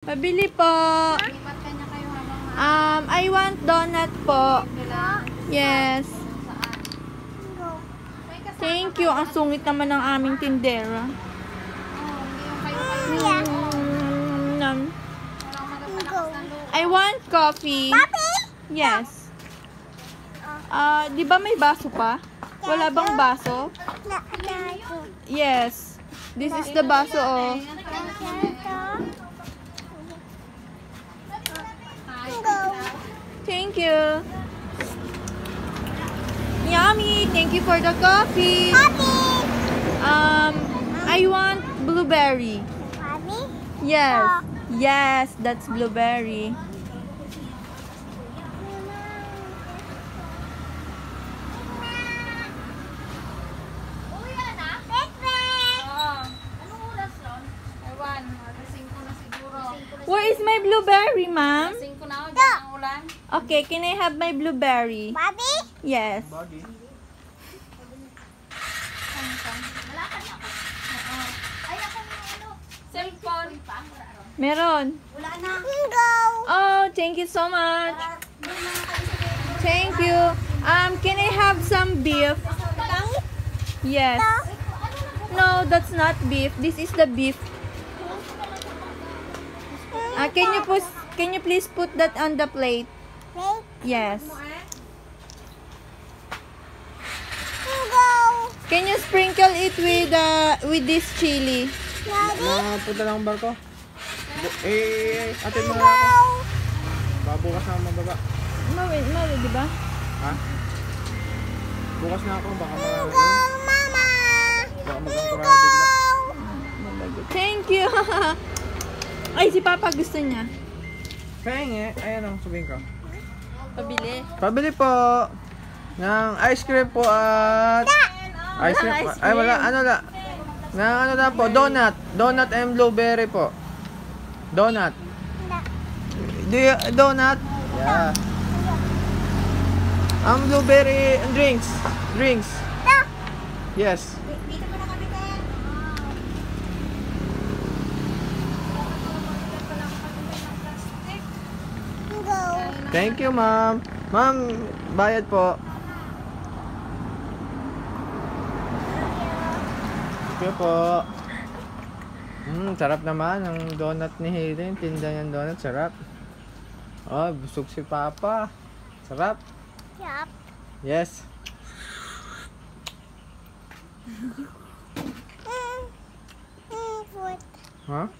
Pabili po. I want donut po. Yes. Thank you. Ang sungit naman ng aming tindera. I want coffee. Yes. Di ba may baso pa? Wala bang baso? Yes. This is the baso, oh. Thank you. Yummy. Thank you for the coffee. I want blueberry. Yes. Yes, that's blueberry. Where is my blueberry, ma'am? Okay, can I have my blueberry? Yes. Cellphone. Meron. Oh, thank you so much. Thank you. Can I have some beef? Yes. No, that's not beef. This is the beef. Can you please put that on the plate? Yes. Can you sprinkle it with this chili? Punta lang ang barko. Atin mo na ako. Bukas na ako mababa. Mawi, di ba? Ha? Bukas na ako. Baka magkangkura bigla. Thank you. Ay, si Papa gusto niya. Penge. Ayan o, sabihin ko. Pabili. Pabili po ng ice cream po at ice cream. Ay, wala. Ano la? Ano na po? Donut. Donut and blueberry po. Donut. Donut? Yeah. Blueberry and drinks. Drinks. Yes. Thank you, ma'am. Ma'am, bayad po. Thank you po. Sarap naman ang donut ni Hayden. Tinda niyang donut, sarap. Oh, busog si Papa. Sarap. Yes. Ha? Huh?